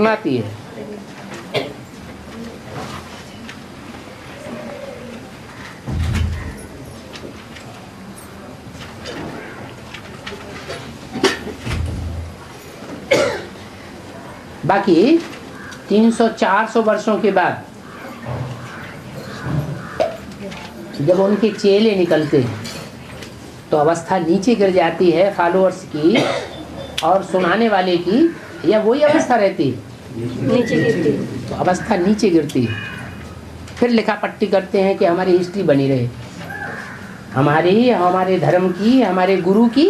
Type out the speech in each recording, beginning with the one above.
सुनाती है। बाकी 300-400 वर्षों के बाद जब उनके चेले निकलते हैं तो अवस्था नीचे गिर जाती है फॉलोअर्स की, और सुनाने वाले की या वही अवस्था रहती है, नीचे गिरती है। तो अवस्था नीचे गिरती है। फिर लिखा पट्टी करते हैं कि हमारी हिस्ट्री बनी रहे, हमारे धर्म की, हमारे गुरु की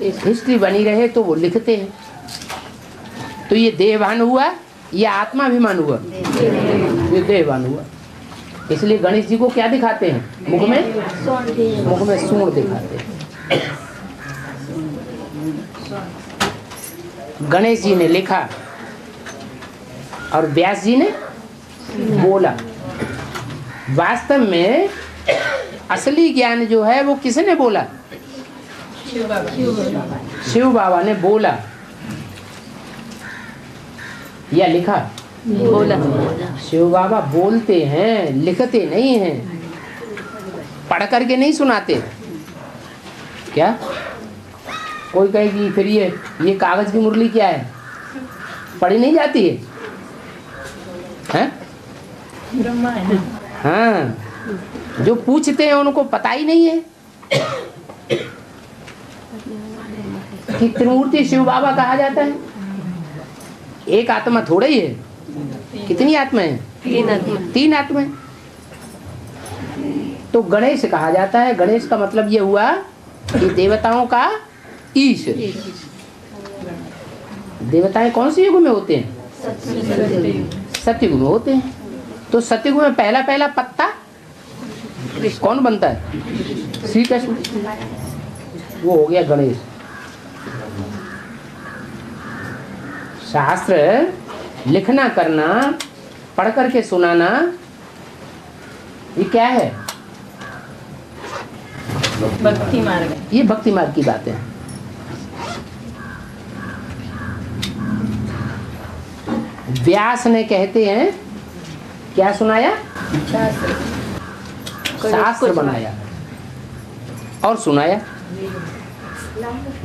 हिस्ट्री बनी रहे, तो वो लिखते हैं। तो ये देहभान हुआ, ये आत्माभिमान हुआ, ये देहभान हुआ। इसलिए गणेश जी को क्या दिखाते हैं? मुख में सूंड दिखाते हैं। गणेश जी ने लिखा और व्यास जी ने बोला। वास्तव में असली ज्ञान जो है वो किसने बोला? शिव बाबा ने बोला या लिखा? बोला। शिव बाबा बोलते हैं, लिखते नहीं हैं, पढ़ करके नहीं सुनाते। क्या कोई कहेगी फिर ये कागज की मुरली क्या है, पढ़ी नहीं जाती है? हैं? हाँ, जो पूछते हैं उनको पता ही नहीं है कि त्रिमूर्ति शिव बाबा कहा जाता है। एक आत्मा थोड़ा ही है, कितनी आत्मा है? तीन आत्मा। तो गणेश कहा जाता है। गणेश का मतलब ये हुआ कि देवताओं का ईश। देवताएं कौन से युग में होते हैं? सतयुग में होते हैं। तो सतयुग में पहला पत्ता कौन बनता है? श्री कृष्ण। वो हो गया गणेश। शास्त्र लिखना करना, पढ़ करके सुनाना, ये क्या है? भक्ति मार्ग। ये भक्ति मार्ग की बात है। व्यास ने कहते हैं क्या सुनाया? शास्त्र बनाया और सुनाया।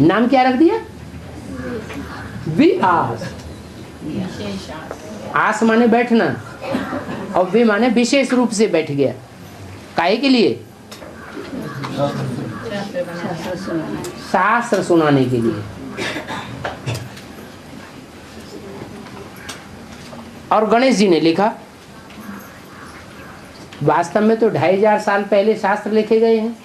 नाम क्या रख दिया? व्यास। आस माने बैठना और वे माने विशेष रूप से बैठ गया। काहे के लिए? शास्त्र सुनाने के लिए। और गणेश जी ने लिखा। वास्तव में तो 2500 साल पहले शास्त्र लिखे गए हैं।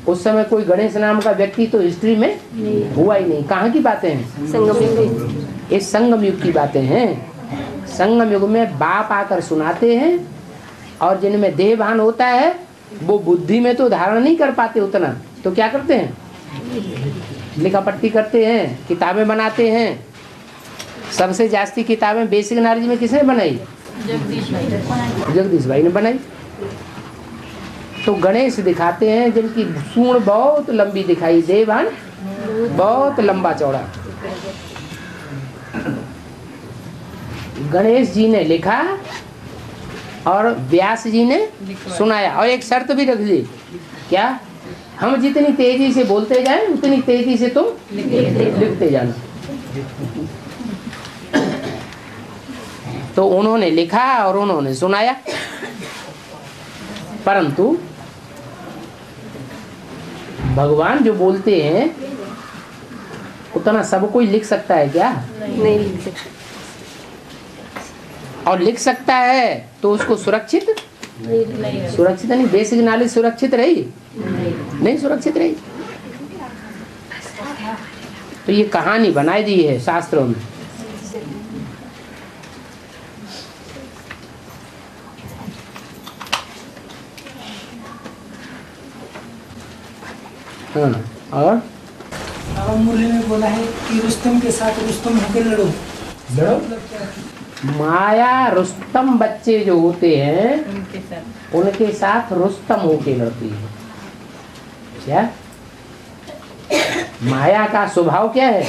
उस समय कोई गणेश नाम का व्यक्ति तो हिस्ट्री में हुआ ही नहीं। कहाँ की बातें हैं? संगम युग। ये संगम युग की बातें हैं। संगम युग में बाप आकर सुनाते हैं, और जिनमें देहभान होता है वो बुद्धि में तो धारण नहीं कर पाते उतना, तो क्या करते हैं? लिखा पट्टी करते हैं, किताबें बनाते हैं। सबसे जास्ती किताबें बेसिक नॉलेज में किसने बनाई? जगदीश भाई ने बनाई। तो गणेश दिखाते हैं जिनकी सूंड बहुत लंबी दिखाई, देहभान बहुत लंबा चौड़ा। गणेश जी ने लिखा और व्यास जी ने सुनाया। और एक शर्त भी रख ली, क्या? हम जितनी तेजी से बोलते जाएं उतनी तेजी से तुम लिखते जाना। तो उन्होंने लिखा और उन्होंने सुनाया। परंतु भगवान जो बोलते हैं उतना सब कोई लिख सकता है क्या? नहीं लिख सकता। और लिख सकता है तो उसको सुरक्षित नहीं, बेसिक नॉलेज सुरक्षित रही? नहीं सुरक्षित रही। तो ये कहानी बनाई दी है शास्त्रों में। हाँ, और मुरली में बोला है कि रुस्तम के साथ रुस्तम होकर लड़ो। माया रुस्तम बच्चे जो होते हैं उनके साथ रुस्तम होके लड़ती है। क्या माया का स्वभाव क्या है?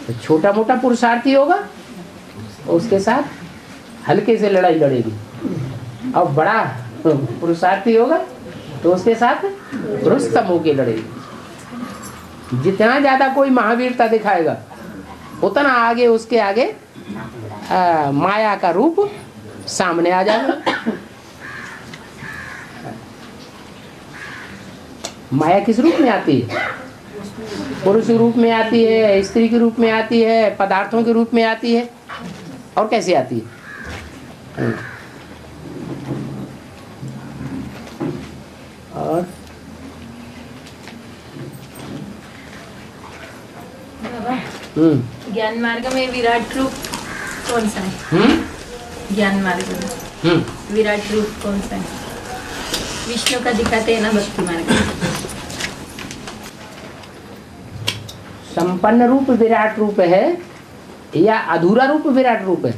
तो छोटा मोटा पुरुषार्थी होगा उसके साथ हल्के से लड़ाई लड़ेगी, और बड़ा पुरुषार्थी होगा तो उसके साथ रुस्तम होके लड़ेगी। जितना ज्यादा कोई महावीरता दिखाएगा उतना आगे उसके आगे माया का रूप सामने आ जाएगा। माया किस रूप में आती है? पुरुष रूप में आती है, स्त्री के रूप में आती है, पदार्थों के रूप में आती है, और कैसे आती है? और ज्ञान मार्ग में विराट रूप कौन सा है? ज्ञान मार्ग में विराट रूप कौन सा है? विष्णु का दिखाते हैं ना भक्ति मार्ग में। संपन्न रूप विराट रूप है या अधूरा रूप विराट रूप है?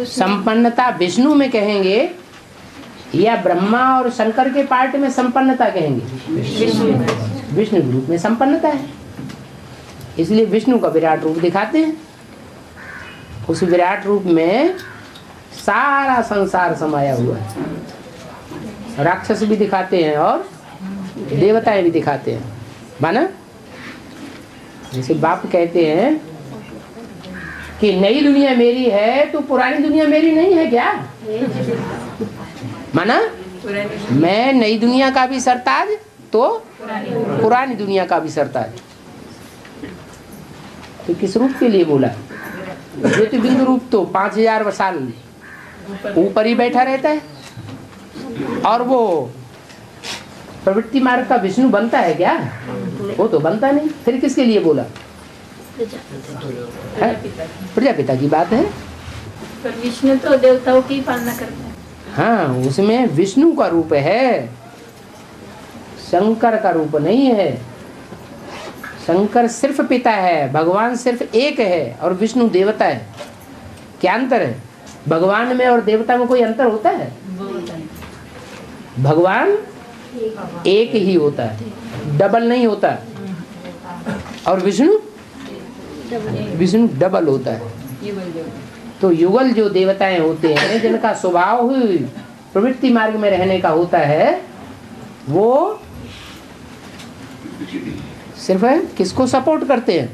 संपन्नता विष्णु में कहेंगे या ब्रह्मा और शंकर के पार्ट में संपन्नता कहेंगे? विष्णु के रूप में संपन्नता है, इसलिए विष्णु का विराट रूप दिखाते हैं। उस विराट रूप में सारा संसार समाया हुआ है। राक्षस भी दिखाते हैं और देवताएं भी दिखाते हैं, माना? जैसे बाप कहते हैं कि नई दुनिया मेरी है तो पुरानी दुनिया मेरी नहीं है क्या? माना मैं नई दुनिया का भी सरताज तो पुरानी दुनिया का भी सरताज। तो किस रूप के लिए बोला? ज्योति बिंदु रूप तो 5000 साल ऊपर ही बैठा रहता है, और वो प्रवृत्ति मार्ग का विष्णु बनता है क्या? वो तो बनता नहीं। फिर किसके लिए बोला? प्रजापिता की बात है। पर विष्णु तो देवताओं की पालना करता है। हाँ, उसमें विष्णु का रूप है, शंकर का रूप नहीं है। शंकर सिर्फ पिता है, भगवान सिर्फ एक है, और विष्णु देवता है। क्या अंतर है? भगवान में और देवता में कोई अंतर होता है? भगवान एक ही होता है, डबल नहीं होता। और विष्णु डबल होता है। तो युगल जो देवताएं होते हैं जिनका स्वभाव ही प्रवृत्ति मार्ग में रहने का होता है, वो सिर्फ किसको सपोर्ट करते हैं?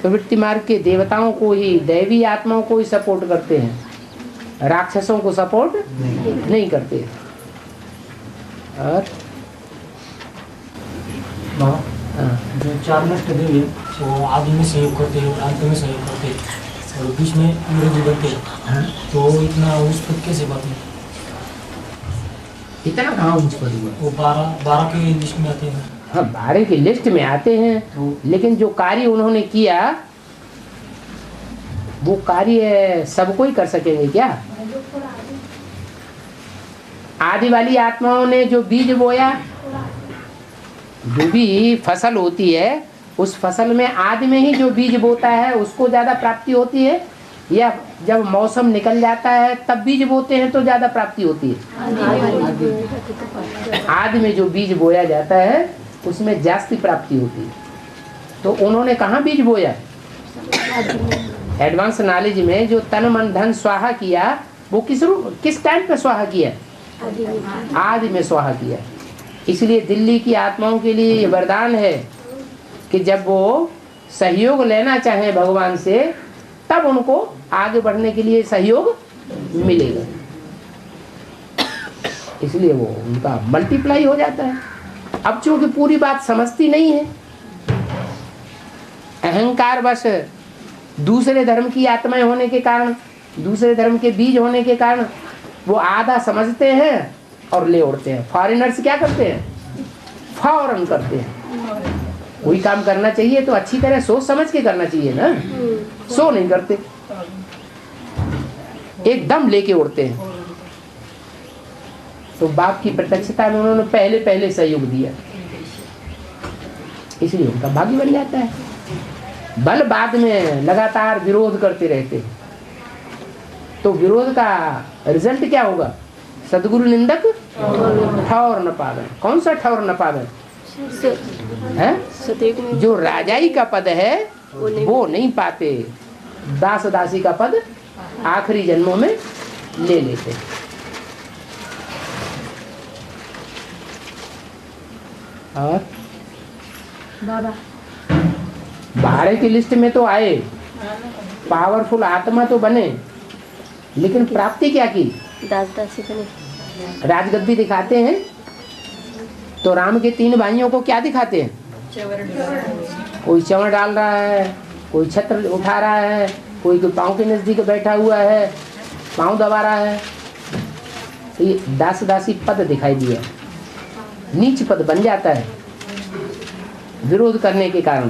प्रवृत्ति मार्ग के देवताओं को ही, दैवी आत्माओं को ही सपोर्ट करते हैं, राक्षसों को सपोर्ट नहीं करते। और जो 4 नष्ट देव है वो आदि में सहयोग करते हैं, अंत में सहयोग करते हैं, और बीच में इंद्रजी बनते हैं। तो इतना उच्च पद कैसे बात है? इतना कहाँ उच्च पद हुआ? वो 12 के लिस्ट में आते हैं। हाँ, 12 की लिस्ट में आते हैं, लेकिन जो कार्य उन्होंने किया वो कार्य सब कोई कर सकेंगे क्या? आदि वाली आत्माओं ने जो बीज बोया, जो भी फसल होती है उस फसल में आदि में ही जो बीज बोता है उसको ज्यादा प्राप्ति होती है, या जब मौसम निकल जाता है तब बीज बोते हैं तो ज्यादा प्राप्ति होती है? आदि में जो बीज बोया जाता है उसमें जास्ती प्राप्ति होती है। तो उन्होंने कहाँ बीज बोया? एडवांस नॉलेज में जो तन मन धन स्वाहा किया, वो किस टाइम पे स्वाहा किया? आदि में स्वाहा किया। इसलिए दिल्ली की आत्माओं के लिए ये वरदान है कि जब वो सहयोग लेना चाहें भगवान से, तब उनको आगे बढ़ने के लिए सहयोग मिलेगा। इसलिए वो उनका मल्टीप्लाई हो जाता है। अब चूंकि पूरी बात समझती नहीं है, अहंकार बस दूसरे धर्म की आत्माएं होने के कारण, दूसरे धर्म के बीज होने के कारण वो आधा समझते हैं और ले उड़ते हैं। फॉरेनर्स क्या करते हैं? फौरन करते हैं। कोई काम करना चाहिए तो अच्छी तरह सोच समझ के करना चाहिए ना, सो नहीं करते, एकदम लेके उड़ते हैं। तो बाप की प्रत्यक्षता में उन्होंने पहले सहयोग दिया, इसलिए उनका भाग्य बन जाता है। बल बाद में लगातार विरोध करते रहते हैं, तो विरोध का रिजल्ट क्या होगा? सदगुरु निंदक ठौर न पावन। कौन सा ठौर न पावन? हैं? जो राजाई का पद है वो नहीं पाते, दास दासी का पद आखिरी जन्मों में ले लेते। और बाबा बाहर की लिस्ट में तो आए, पावरफुल आत्मा तो बने, लेकिन प्राप्ति क्या की? दास दासी बने। राजगद्दी दिखाते हैं तो राम के 3 भाइयों को क्या दिखाते हैं? कोई चंवर डाल रहा है, कोई छत्र उठा रहा है, कोई पाँव के नजदीक बैठा हुआ है, पाँव दबा रहा है। तो ये दास दासी पद दिखाई दिया, नीच पद बन जाता है विरोध करने के कारण।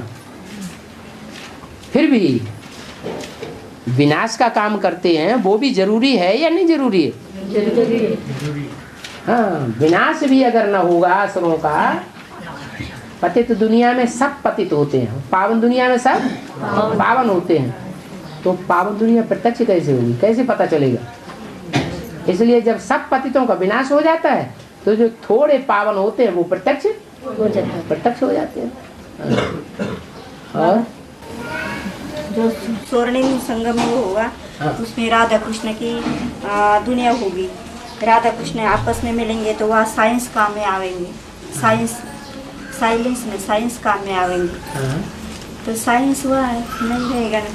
फिर भी विनाश का काम करते हैं, वो भी जरूरी है या नहीं जरूरी है? हाँ, विनाश भी अगर न होगा असुरों का, पतित दुनिया में सब पतित होते हैं, पावन दुनिया में सब पावन होते हैं, तो पावन दुनिया प्रत्यक्ष कैसे होगी, कैसे पता चलेगा? इसलिए जब सब पतितों का विनाश हो जाता है तो जो थोड़े पावन होते हैं वो प्रत्यक्ष हो जाते हैं। और जो स्वर्णिम संगम में होगा, उसमें राधा कृष्ण की दुनिया होगी। राधा कृष्ण आपस में मिलेंगे तो वह साइंस काम में आवेंगे, साइंस काम में आवेंगे। तो साइंस हुआ नहीं रहेगा ना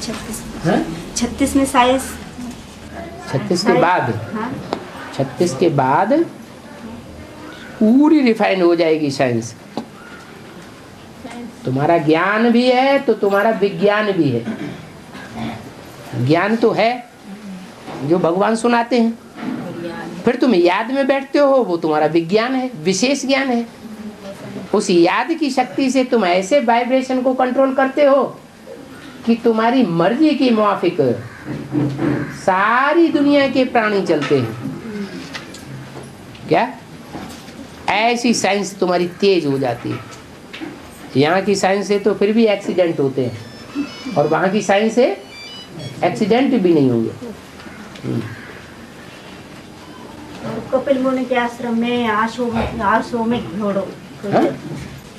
36 में साइंस 36 के बाद, हाँ 36 के बाद पूरी रिफाइन हो जाएगी साइंस। तुम्हारा ज्ञान भी है तो तुम्हारा विज्ञान भी है। ज्ञान तो है जो भगवान सुनाते हैं, फिर तुम याद में बैठते हो, वो तुम्हारा विज्ञान है, विशेष ज्ञान है। उस याद की शक्ति से तुम ऐसे वाइब्रेशन को कंट्रोल करते हो कि तुम्हारी मर्जी के मुआफिक सारी दुनिया के प्राणी चलते हैं। क्या ऐसी साइंस तुम्हारी तेज हो जाती है। यहाँ की साइंस से तो फिर भी एक्सीडेंट होते हैं, और वहाँ की साइंस से एक्सीडेंट भी नहीं होंगे। कपिल मुनि के आश्रम में अश्वमेध घोड़ों,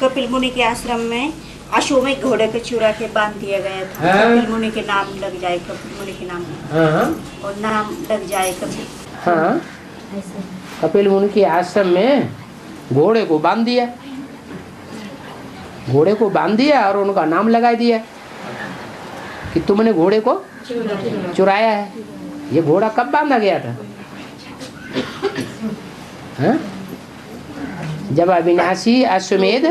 कपिल मुनि के आश्रम में अश्वमेध घोड़े को चुरा के बांध दिया गया था। कपिल मुनि के नाम लग जाए, कपिल मुनि के नाम और नाम लग जाए कपिल। हाँ, कपिल मुनि के आश्रम में घोड़े को बांध दिया, घोड़े को बांध दिया और उनका नाम लगा दिया कि तुमने घोड़े को चुराया है। ये घोड़ा कब बांधा गया था? हाँ? जब अविनाशी अश्वमेध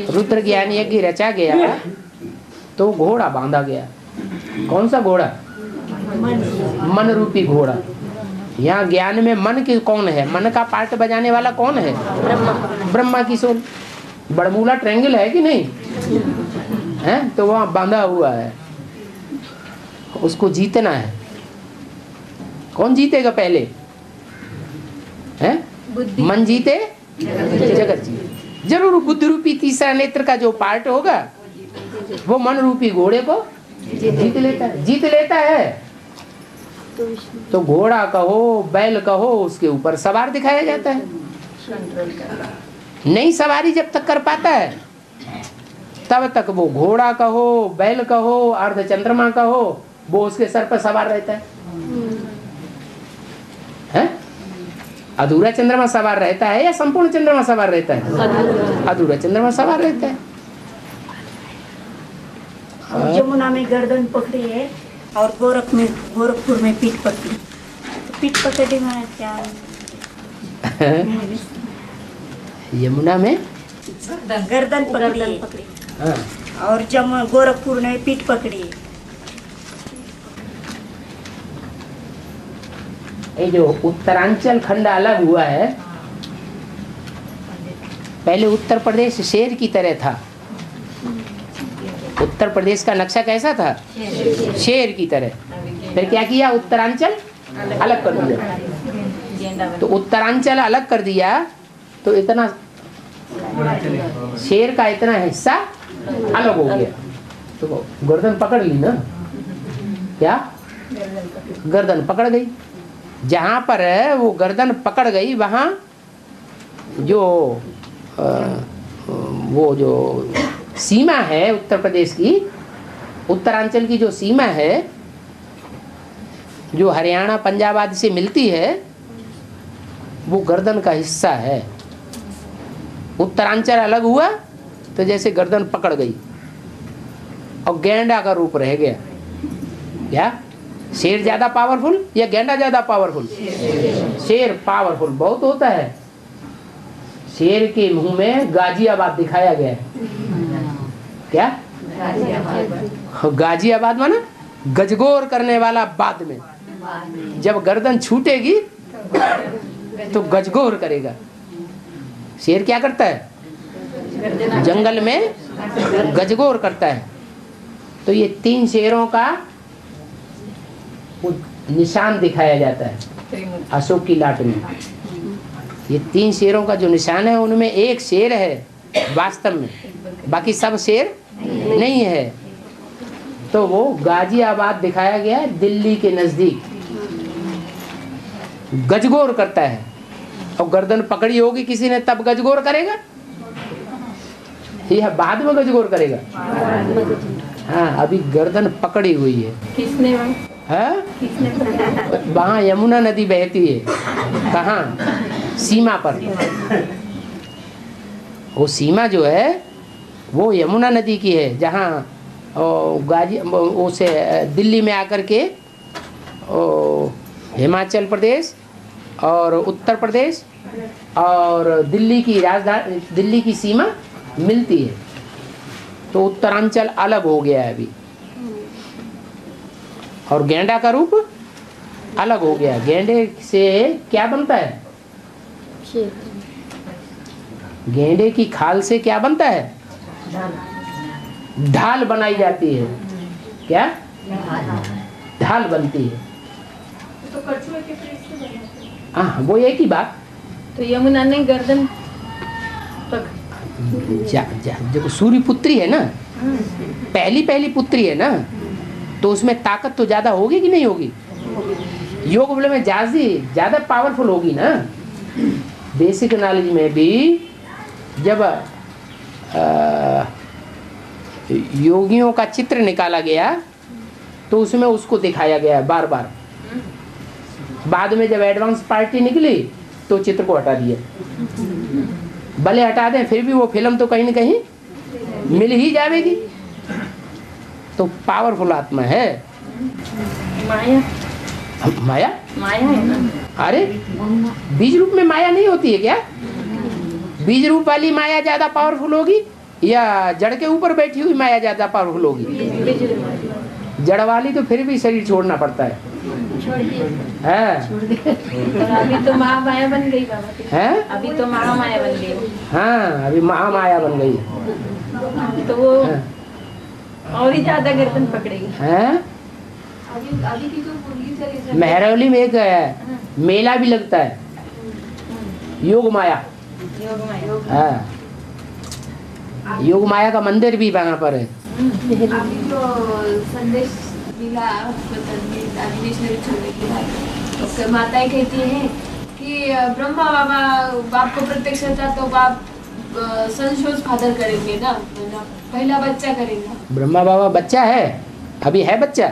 रुद्र ज्ञान यज्ञ रचा गया तो घोड़ा बांधा गया। कौन सा घोड़ा? मन रूपी घोड़ा। यहाँ ज्ञान में मन की कौन है? मन का पार्ट बजाने वाला कौन है? ब्रह्मा की सोल। बड़मूला ट्रायंगल है कि नहीं है? तो वहाँ बांधा हुआ है, उसको जीतना है। कौन जीतेगा पहले? है मन जीते जगत जीते। जरूर बुद्धि रूपी तीसरा नेत्र का जो पार्ट होगा वो मन रूपी घोड़े को जीत लेता है। तो घोड़ा कहो बैल कहो, उसके ऊपर सवार दिखाया जाता है। नई सवारी जब तक कर पाता है तब तक वो घोड़ा कहो बैल कहो अर्ध चंद्रमा कहो, वो उसके सर पर सवार रहता है? अधूरा चंद्रमा सवार रहता है या संपूर्ण चंद्रमा सवार रहता है? अधूरा चंद्रमा सवार रहता है। जमुना में गर्दन पकड़ी है और गोरखपुर में पीठ पकड़ी। तो पीठ पकड़ी में क्या यमुना में गर्दन पकड़ी और गोरखपुर में पीठ पकड़ी। ये जो उत्तरांचल खंड अलग हुआ है, पहले उत्तर प्रदेश शेर की तरह था। उत्तर प्रदेश का नक्शा कैसा था? शेर की तरह। फिर क्या किया? उत्तरांचल अलग कर दिया। तो उत्तरांचल अलग कर दिया तो इतना शेर का इतना हिस्सा अलग हो गया, तो गर्दन पकड़ ली ना। क्या? गर्दन पकड़ गई। जहाँ पर वो गर्दन पकड़ गई वहाँ जो वो जो सीमा है उत्तर प्रदेश की, उत्तरांचल की जो सीमा है, जो हरियाणा पंजाब आदि से मिलती है, वो गर्दन का हिस्सा है। उत्तरांचल अलग हुआ तो जैसे गर्दन पकड़ गई और गेंडा का रूप रह गया। क्या शेर ज्यादा पावरफुल या गेंडा ज्यादा पावरफुल? शेर पावरफुल बहुत होता है। शेर के मुंह में गाजियाबाद दिखाया गया है। क्या गाजियाबाद माना गजगोर करने वाला, बाद में जब गर्दन छूटेगी तो गजगोर करेगा। शेर क्या करता है? जंगल में गजगोर करता है। तो ये 3 शेरों का निशान दिखाया जाता है अशोक की लाट में। ये 3 शेरों का जो निशान है, उनमें एक शेर है वास्तव में, बाकी सब शेर नहीं है। तो वो गाजियाबाद दिखाया गया है, दिल्ली के नजदीक। गजगोर करता है और गर्दन पकड़ी होगी किसी ने तब गजगोर करेगा या बाद में गजगोर करेगा? हाँ, अभी गर्दन पकड़ी हुई है। किसने वहाँ यमुना नदी बहती है। कहाँ? सीमा पर। वो सीमा जो है वो यमुना नदी की है, जहाँ उसे दिल्ली में आकर के हिमाचल प्रदेश और उत्तर प्रदेश और दिल्ली की राजधानी, दिल्ली की सीमा मिलती है। तो उत्तरांचल अलग हो गया है अभी, और गेंडा का रूप अलग हो गया। गेंडे से क्या बनता है? गेंडे की खाल से क्या बनता है? ढाल बनाई जाती है। क्या? ढाल बनती है। तो कछुए के पेट से बनाते हैं। हाँ, वो एक ही बात। तो यमुना ने गर्दन देखो, सूर्य पुत्री है ना, पहली पुत्री है ना, तो उसमें ताकत तो ज्यादा होगी कि नहीं होगी? योग बल में ज्यादा पावरफुल होगी ना। बेसिक नॉलेज में भी जब योगियों का चित्र निकाला गया तो उसमें उसको दिखाया गया बार बार। बाद में जब एडवांस पार्टी निकली तो चित्र को हटा दिया। भले हटा दें फिर भी वो फिल्म तो कहीं न कहीं मिल ही जाएगी। तो पावरफुल आत्मा है। माया माया है ना। अरे बीज रूप में माया नहीं होती है क्या? बीज रूप वाली माया ज्यादा पावरफुल होगी या जड़ के ऊपर बैठी हुई माया ज्यादा पावरफुल होगी? जड़ वाली तो फिर भी शरीर छोड़ना पड़ता है। अभी तो महामाया बन गई बाबा। हैं? अभी तो महामाया बन गई। हाँ, अभी महामाया बन गई तो वो और ही ज्यादा गर्दन पकड़ेगी। हैं? अभी की जो मेहरौली में एक मेला भी लगता है, योग माया। हाँ, योग माया का मंदिर भी वहाँ पर है। अभी जो संदेश मिला तो माताएं कहती हैं कि ब्रह्मा बाबा बाप को प्रत्यक्ष था तो बाप संशोध फादर करेंगे ना, पहला बच्चा करेंगे। ब्रह्मा बाबा बच्चा है? अभी है बच्चा?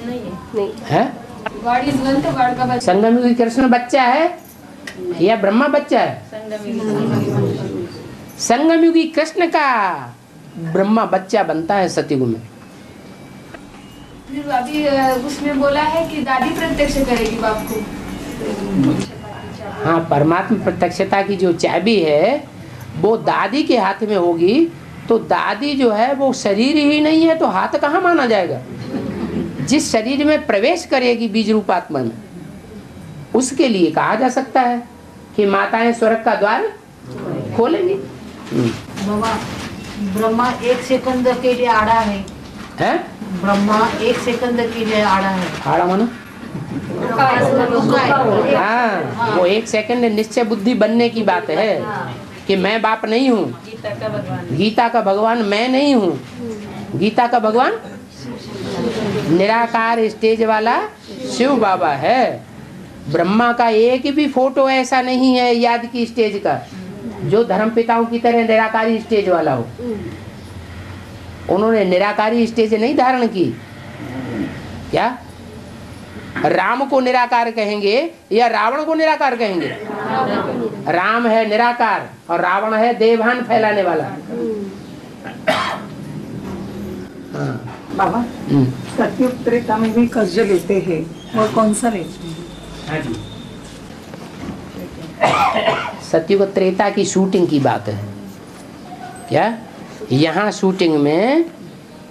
नहीं है? गॉड इज वन, तो गॉड का बच्चा। संगम कृष्ण बच्चा है या ब्रह्मा बच्चा है? संगमयुगी कृष्ण का ब्रह्मा बच्चा बनता है सतयुग में। फिर अभी उसमें बोला है कि दादी प्रत्यक्ष करेगी बाप को। हाँ, परमात्मा प्रत्यक्षता की जो चाबी है वो दादी के हाथ में होगी। तो दादी जो है वो शरीर ही नहीं है तो हाथ कहाँ माना जाएगा? जिस शरीर में प्रवेश करेगी बीज रूप आत्मा में, उसके लिए कहा जा सकता है कि माताएं स्वर्ग का द्वार खोलेंगी। ब्रह्मा 1 सेकंद के लिए आड़ा है। हैं? ब्रह्मा 1 सेकंद के लिए आड़ा है। आड़ा मानो? हाँ, वो 1 सेकंड निश्चय बुद्धि बनने की बात है कि मैं बाप नहीं हूँ। गीता का भगवान मैं नहीं हूँ। गीता का भगवान निराकार स्टेज वाला शिव बाबा है। ब्रह्मा का एक भी फोटो ऐसा नहीं है याद की स्टेज का जो धर्म पिताओं की तरह निराकारी स्टेज वाला हो। उन्होंने निराकारी स्टेज नहीं धारण की। क्या राम को निराकार कहेंगे या रावण को निराकार कहेंगे? राम है निराकार और रावण है देवभान फैलाने वाला। बाबा सतयुग त्रेता में भी कर्ज लेते हैं, और कौन सा लेते हैं? हाँ जी, सतयुग त्रेता की शूटिंग की बात है। क्या यहाँ शूटिंग में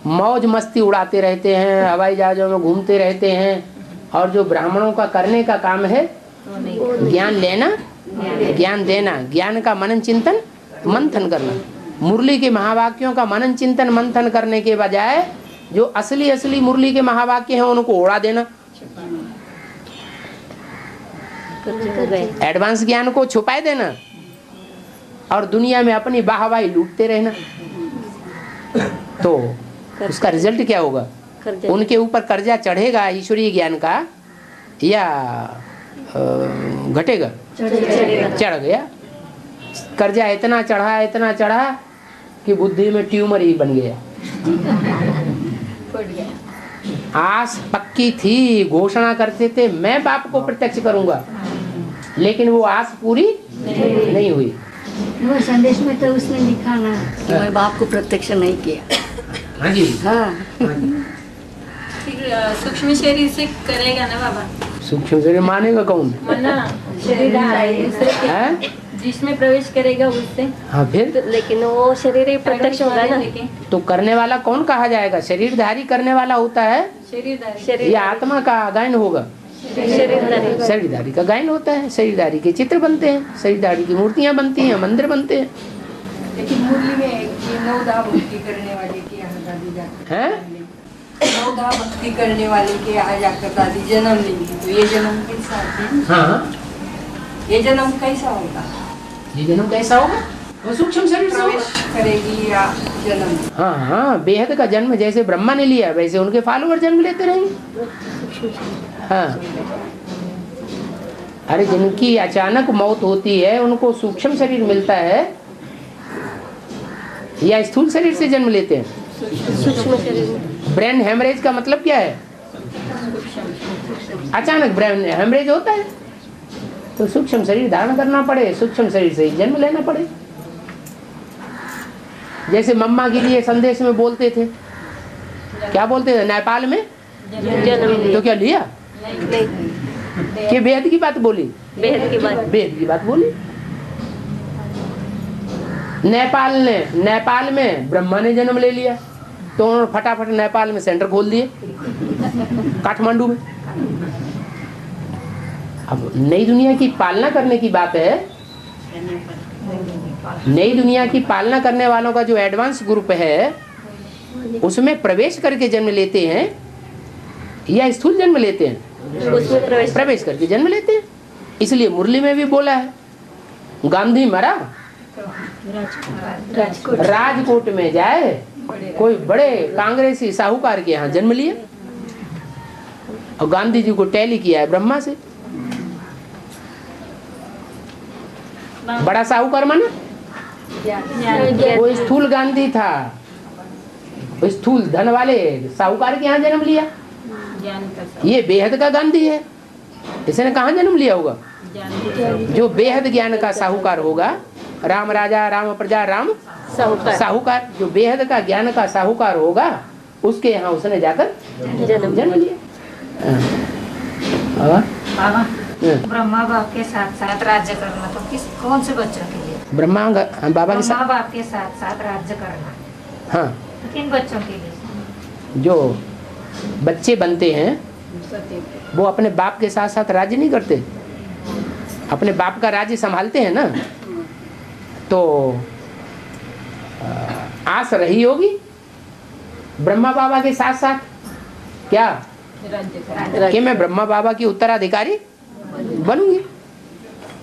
मौज मस्ती उड़ाते रहते हैं, हवाई जहाजों में घूमते रहते हैं, और जो ब्राह्मणों का करने का काम है ज्ञान लेना, ज्ञान देना, ज्ञान का मनन चिंतन मंथन करना। मुरली के महावाक्यों का मनन चिंतन मंथन करने के बजाय जो असली असली मुरली के महावाक्य हैं उनको उड़ा देना, एडवांस ज्ञान को छुपाए देना और दुनिया में अपनी वाहवाही लूटते रहना। तो उसका रिजल्ट क्या होगा? उनके ऊपर कर्जा चढ़ेगा ईश्वरीय ज्ञान का या घटेगा? चढ़ गया। कर्जा इतना चढ़ा कि बुद्धि में ट्यूमर ही बन गया। आस पक्की थी, घोषणा करते थे मैं बाप को प्रत्यक्ष करूंगा, लेकिन वो आस पूरी नहीं हुई। वो संदेश में तो उसने लिखा ना कि मैं बाप को प्रत्यक्ष नहीं किया। हाँ जी, हाँ। फिर सूक्ष्म शरीर से करेगा ना बाबा? सूक्ष्म शरीर मानेगा कौन? मना शरीर है जिसमें प्रवेश करेगा उससे। हाँ फिर लेकिन वो शरीर ही प्रत्यक्ष होगा ना। तो करने वाला कौन कहा जाएगा? शरीरधारी करने वाला होता है शरीरधारी। या आत्मा का गायन होगा? शरीरधारी का गायन होता है। शरीरधारी के चित्र बनते हैं, शरीरधारी की मूर्तियाँ बनती हैं, मंदिर बनते हैं। लेकिन मुरली में ये नवधा भक्ति करने वाले के यहाँ दादी जाकर हैं? नवधा भक्ति करने वाले के यहाँ जाकर दादी जन्म लेंगी, तो ये जन्म कैसा होगा? हाँ, ये जन्म कैसा होगा? ये जन्म कैसा होगा? वो सूक्ष्म शरीर से प्रवेश करेगी या जन्म? हाँ हाँ, बेहद का जन्म जैसे ब्रह्मा ने लिया वैसे उनके फॉलोअर जन्म लेते रहेंगे। हाँ, अरे जिनकी अचानक मौत होती है उनको सूक्ष्म शरीर मिलता है या स्थूल शरीर से जन्म लेते हैं? सूक्ष्म शरीर। ब्रेन हेमरेज का मतलब क्या है? अचानक ब्रेन हेमरेज होता है तो सूक्ष्म शरीर धारण करना पड़े, सूक्ष्म शरीर से ही जन्म लेना पड़े। जैसे मम्मा के लिए संदेश में बोलते थे, क्या बोलते थे? नेपाल में जन्म। तो क्या लिया? कि बेहद की बात बोली? बेहद की बात बोली। नेपाल में ब्रह्मा ने जन्म ले लिया तो उन्होंने फटाफट नेपाल में सेंटर खोल दिए, काठमांडू में। अब नई दुनिया की पालना करने की बात है। नई दुनिया की पालना करने वालों का जो एडवांस ग्रुप है उसमें प्रवेश करके जन्म लेते हैं या स्थूल जन्म लेते हैं? उसमें प्रवेश करके जन्म लेते हैं। इसलिए मुरली में भी बोला है, गांधी मरा राजकोट में जाए, कोई बड़े कांग्रेसी साहूकार के यहाँ जन्म लिया और गांधी जी को टैली किया है ब्रह्मा से। बड़ा साहूकार माना वो स्थूल गांधी था, स्थूल धन वाले साहूकार के यहाँ जन्म लिया। ये बेहद का गांधी है, इसने कहाँ जन्म लिया होगा? जो बेहद ज्ञान का साहूकार होगा, राम राजा राम प्रजा राम साहूकार, जो बेहद का ज्ञान का साहूकार होगा उसके यहाँ उसने जाकर जन्म लिया। ब्रह्मा बाप के साथ साथ राज्य करना तो कौन से बच्चों के लिए? ब्रह्मा बाबा के साथ बाप के साथ साथ राज्य करना, हाँ, किन बच्चों के लिए? जो बच्चे बनते हैं वो अपने बाप के साथ साथ राज्य नहीं करते, अपने बाप का राज्य संभालते हैं ना। तो आस रही होगी ब्रह्मा बाबा के साथ साथ क्या कि मैं ब्रह्मा बाबा की उत्तराधिकारी बनूंगी।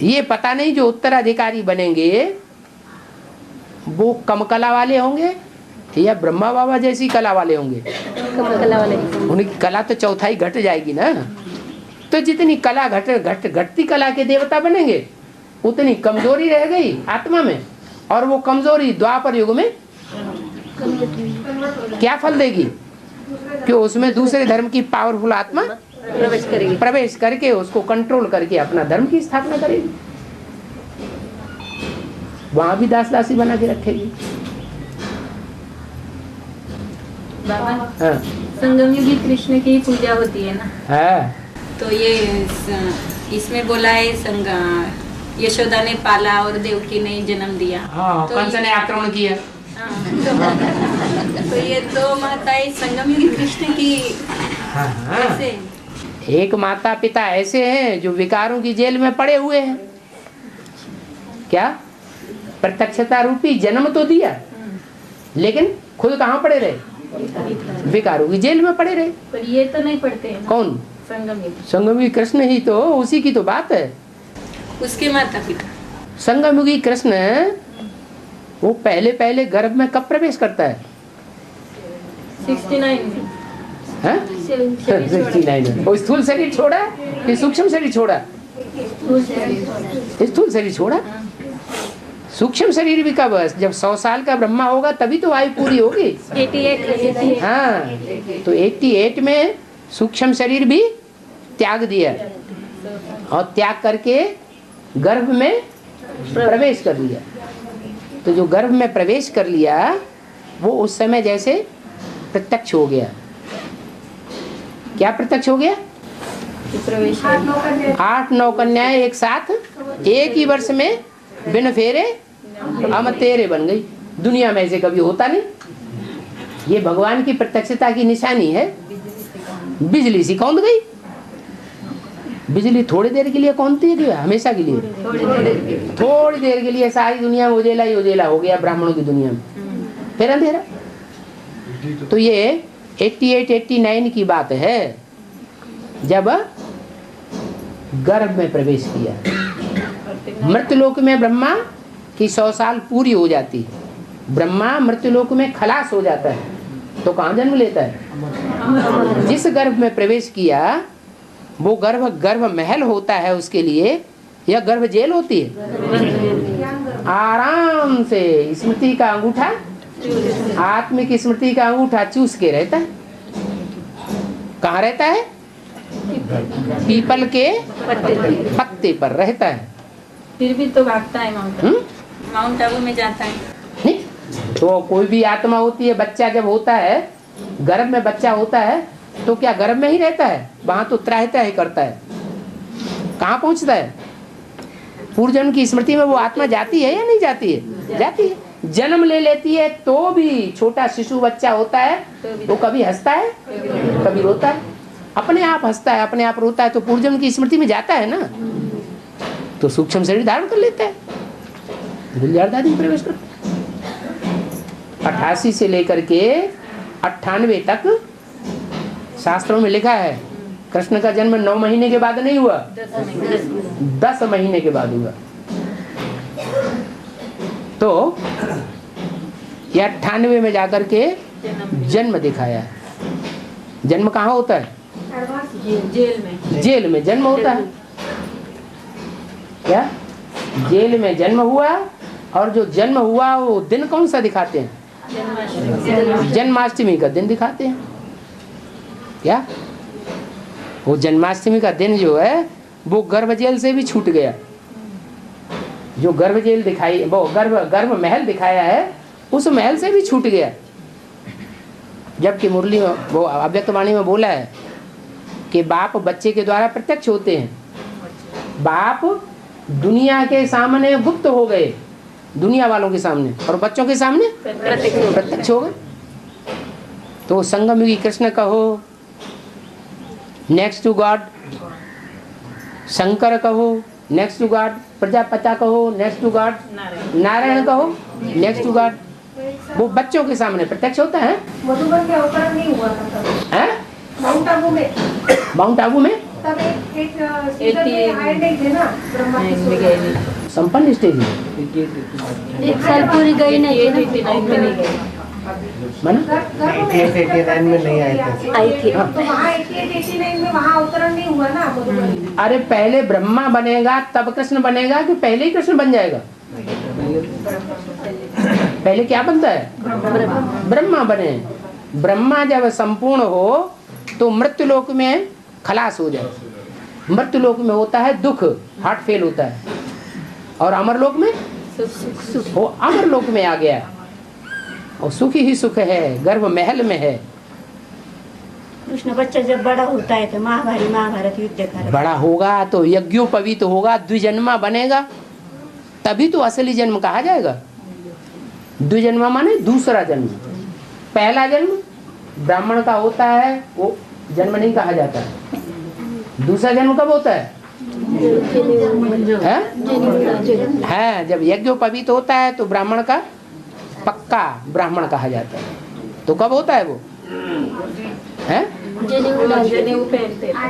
ये पता नहीं जो उत्तराधिकारी बनेंगे वो कम कला वाले होंगे या ब्रह्मा बाबा जैसी कला वाले होंगे। कला वाले उनकी कला तो चौथाई घट जाएगी ना। तो जितनी कला घटती कला के देवता बनेंगे उतनी कमजोरी रह गई आत्मा में, और वो कमजोरी द्वापर युग में क्या फल देगी कि उसमें दूसरे धर्म की पावरफुल आत्मा प्रवेश करके उसको कंट्रोल करके अपना धर्म की स्थापना करेगी, वहां भी दास दासी बना के रखेगी। बाबा हाँ। संगम युगी कृष्ण की पूजा होती है ना, हाँ। तो ये इसमें बोला है यशोदा ने पाला और देवकी ने जन्म दिया। हाँ, तो कंस ने आक्रमण किया। तो ये दो माताएं संगम युगी कृष्ण की कैसे? एक माता पिता ऐसे हैं जो विकारों की जेल में पड़े हुए हैं। क्या प्रत्यक्षता रूपी जन्म तो दिया, लेकिन खुद कहाँ पड़े रहे? विकारों की जेल में पड़े रहे। पर ये तो नहीं पढ़ते हैं ना? कौन? संगम युगी। संगम युगी कृष्ण ही तो, उसी की तो बात है। उसके माता पिता संगम युगी कृष्ण वो पहले पहले गर्भ में कब प्रवेश करता है? 69 में। हाँ? 69 में। वो स्थूल शरीर छोड़ा कि सूक्ष्म शरीर छोड़ा? स्थूल शरीर छोड़ा। सूक्ष्म शरीर भी कब? जब 100 साल का ब्रह्मा होगा तभी तो आयु पूरी होगी। 88। हाँ, तो 88 में सूक्ष्म शरीर भी त्याग दिया और त्याग करके गर्भ में प्रवेश कर लिया। तो जो गर्भ में प्रवेश कर लिया वो उस समय जैसे प्रत्यक्ष हो गया। क्या प्रत्यक्ष हो गया? 8-9 कन्याएं एक साथ एक ही वर्ष में बिन फेरे हम तेरे बन गई। दुनिया में ऐसे कभी होता नहीं। ये भगवान की प्रत्यक्षता की निशानी है। बिजली सी कौंध गई। बिजली थोड़ी देर के लिए कौनती है कि हमेशा के लिए? थोड़ी देर के लिए। सारी दुनिया में उजेला ही उजेला हो गया ब्राह्मणों की दुनिया में, फिर अंधेरा। तो ये 88-89 की बात है जब गर्भ में प्रवेश किया। मृत्युलोक में ब्रह्मा की 100 साल पूरी हो जाती है। ब्रह्मा मृत्युलोक में खलास हो जाता है तो कहाँ जन्म लेता है? जिस गर्भ में प्रवेश किया वो गर्भ महल होता है उसके लिए, या गर्भ जेल होती है? आराम से स्मृति का अंगूठा, आत्मिक स्मृति का अंगूठा चूस के रहता है। कहाँ रहता है? पीपल के पत्ते पर रहता है। फिर भी तो भागता है माउंट आबू में जाता है। नहीं, तो कोई भी आत्मा होती है, बच्चा जब होता है, गर्भ में बच्चा होता है तो क्या गर्भ में ही रहता है? वहां तो त्राहि करता है। कहाँ पहुंचता है? पूर्व जन्म की स्मृति में वो आत्मा जाती है या नहीं जाती है? जाती है। जन्म ले लेती है तो भी छोटा शिशु बच्चा होता है वो कभी हंसता है कभी रोता है। अपने आप हंसता है, अपने आप रोता है, तो पूर्व जन्म की स्मृति में जाता है ना। तो सूक्ष्म शरीर धारण कर लेता है, गुलजार दादी में प्रवेश करता है। 88 से लेकर के 98 तक शास्त्रों में लिखा है कृष्ण का जन्म 9 महीने के बाद नहीं हुआ, 10 महीने के बाद हुआ। तो ये 98 में जाकर के जन्म दिखाया है। जन्म कहाँ होता है? जेल में जन्म होता है। क्या जेल में जन्म हुआ? और जो जन्म हुआ वो दिन कौन सा दिखाते हैं? जन्माष्टमी का दिन दिखाते हैं। क्या वो जन्माष्टमी का दिन जो है वो गर्भ जेल से भी छूट गया। जो गर्भ जेल दिखाई, वो गर्भ महल दिखाया है, उस महल से भी छूट गया। जबकि मुरली में वो अव्यक्तवाणी में बोला है कि बाप बच्चे के द्वारा प्रत्यक्ष होते हैं। बाप दुनिया के सामने गुप्त हो गए, दुनिया वालों के सामने, और बच्चों के सामने प्रत्यक्ष हो गए। तो संगम युगी कृष्ण कहो, नेक्स्ट टू गॉड शंकर कहो, नेक्स्ट टू गॉड प्रजापता कहो, नेक्स्ट टू गॉड नारायण कहो, नेक्स्ट टू गॉड, वो बच्चों के सामने प्रत्यक्ष होता है। मधुबन के अवतरण नहीं हुआ था तब, माउंट आबू में। माउंट आबू में तब एक सीजन में आए नहीं थे ना ब्रह्मा की संपन्न स्टेज में 1 साल पूरी गई नहीं थी ना। माना 88-89 में नहीं आए थे। आई थी। तो वहाँ 88-89 में वहाँ अवतरण नहीं हुआ ना मधुबनी। अरे पहले ब्रह्मा बनेगा तब कृष्ण बनेगा कि पहले ही कृष्ण बन जाएगा? पहले क्या बनता है? ब्रह्मा बने। ब्रह्मा जब संपूर्ण हो तो मृत्यु लोक में खलास हो जाए। मृत्यु लोक में होता है दुख, हार्ट फेल होता है, और अमर लोक में वो अमर लोक में आ गया और सुख ही सुख है, गर्भ महल में है। कृष्ण बच्चा जब बड़ा होता है तो महाभारत युद्ध कर बड़ा होगा तो यज्ञोपवीत होगा, द्विजन्मा बनेगा, तभी तो असली जन्म कहा जाएगा। द्विजन्मा माने दूसरा जन्म। पहला जन्म ब्राह्मण का होता है, वो जन्म नहीं कहा जाता। दूसरा जन्म कब होता है? है जब यज्ञोपवीत होता है तो ब्राह्मण का पक्का ब्राह्मण कहा जाता है। तो कब होता है वो? है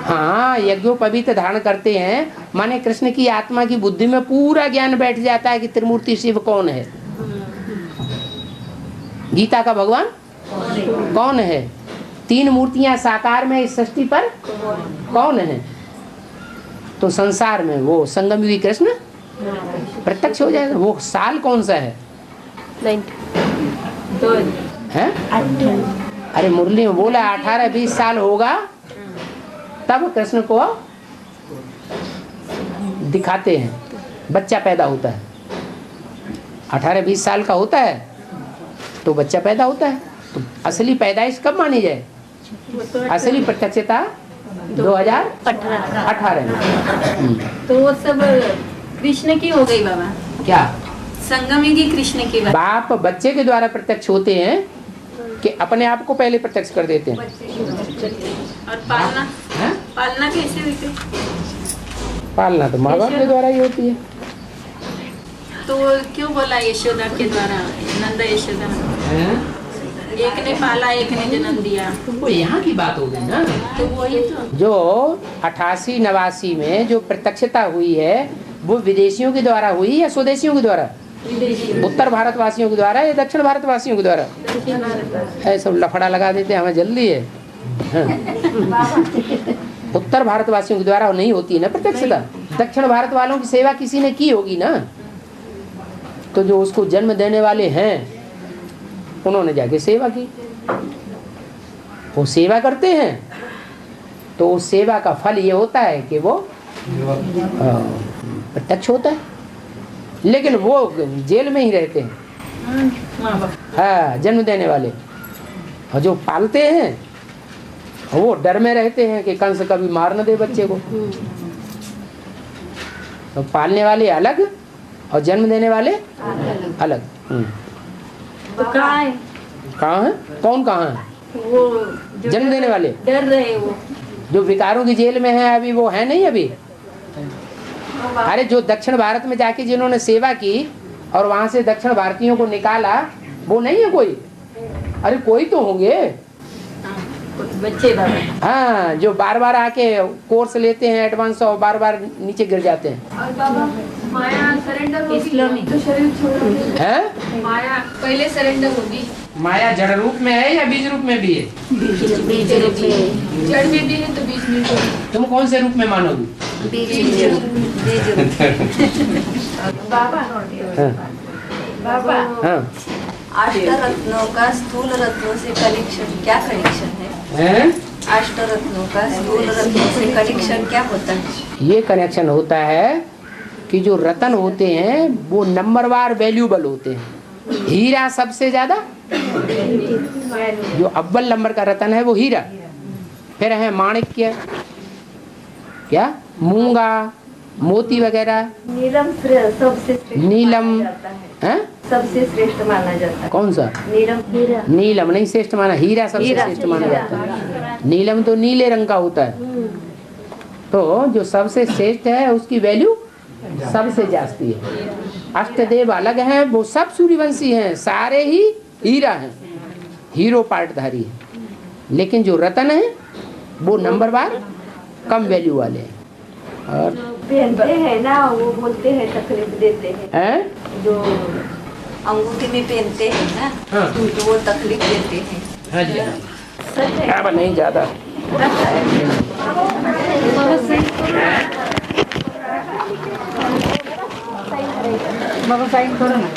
हाँ, यज्ञोपवीत धारण करते हैं, माने कृष्ण की आत्मा की बुद्धि में पूरा ज्ञान बैठ जाता है कि त्रिमूर्ति शिव कौन है। गीता का भगवान कौन है? 3 मूर्तियां साकार में इस सृष्टि पर कौन है? तो संसार में वो संगमयुगी कृष्ण प्रत्यक्ष हो जाएगा। वो साल कौन सा है? हैं? अरे मुरली में बोला 18-20 साल होगा तब कृष्ण को दिखाते हैं, बच्चा पैदा होता है। 18-20 साल का होता है तो बच्चा पैदा होता है। तो असली पैदाइश कब मानी जाए? असली प्रत्यक्षता 2018 में। तो वो सब कृष्ण की हो गई बाबा। क्या संगमयुगी कृष्ण की बात? बाप बच्चे के द्वारा प्रत्यक्ष होते हैं कि अपने आप को पहले प्रत्यक्ष कर देते हैं। और पालना है? पालना कैसे होती? पालना तो माँ बाप के द्वारा ही होती है। तो क्यों बोला यशोदा के द्वारा? नंदा यशोदा एक ने पाला, एक ने जन्म दिया। वो यहाँ की बात हो गई ना। तो वही तो जो 88-89 में जो प्रत्यक्षता हुई है वो विदेशियों के द्वारा हुई या स्वदेशियों के द्वारा? उत्तर भारतवासियों के द्वारा या दक्षिण भारतवासियों के द्वारा? ऐसा लफड़ा लगा देते हमें जल्दी है। हाँ। उत्तर भारतवासियों के द्वारा नहीं होती है ना प्रत्यक्षता। दक्षिण भारत वालों की सेवा किसी ने की होगी ना, तो जो उसको जन्म देने वाले हैं उन्होंने जाके सेवा की। वो सेवा करते हैं तो उस सेवा का फल ये होता है कि वो प्रत्यक्ष होता है। लेकिन वो जेल में ही रहते हैं, हाँ, जन्म देने वाले। और जो पालते हैं वो डर में रहते हैं कि कंस कभी मार न दे बच्चे को। तो पालने वाले अलग और जन्म देने वाले अलग। तो कहाँ है? कहाँ है? कौन कहाँ है? वो जन्म देने वाले डर रहे वो जो विकारों की जेल में है अभी, वो है नहीं अभी। अरे जो दक्षिण भारत में जाके जिन्होंने सेवा की और वहां से दक्षिण भारतीयों को निकाला, वो नहीं है कोई? अरे कोई तो होंगे बच्चे बाबा। हाँ, जो बार बार आके कोर्स लेते हैं एडवांस और बार बार नीचे गिर जाते हैं। और बाबा माया सरेंडर होगी इस्लामी तो शरीर छोड़ हैं? माया पहले सरेंडर होगी। माया जड़ रूप में है या बीज रूप में भी है? बीज रूप में। जड़ में भी है तो बीज में भी है। तुम कौन से रूप में मानोगी? बीज रूप। बाबा हाँ। बाबा हाँ। अष्टरत्नों का स्थूल रत्नों से कनेक्शन क्या कनेक्शन है? हैं? अष्टरत्नों का स्थूल रत्नों से कनेक्शन क्या होता है? ये कनेक्शन होता है कि जो रतन होते हैं वो नंबरवार वैल्यूबल होते हैं। हीरा सबसे ज्यादा, जो अव्वल नंबर का रतन है वो हीरा। फिर है माणिक्य, क्या मूंगा, मोती वगैरह। नीलम सबसे नीलम है सबसे श्रेष्ठ माना जाता है। कौन सा? नीलम हीरा। नीलम नहीं श्रेष्ठ माना, हीरा सबसे श्रेष्ठ माना जाता है। नीलम तो नीले रंग का होता है। तो जो सबसे श्रेष्ठ है उसकी वैल्यू सबसे जास्ती है। अष्टदेव अलग हैं, वो सब सूर्यवंशी हैं, सारे ही हीरा हैं, हीरो पार्टधारी है। लेकिन जो रतन है वो नंबरवार कम वैल्यू वाले हैं। और पहनते हैं ना, वो बोलते हैं तकलीफ देते हैं। हैं? जो अंगूठी में पहनते हैं ना, हाँ। तो वो तकलीफ देते हैं। हाँ जी, अब नहीं ज्यादा। बाबा साइन करो ना।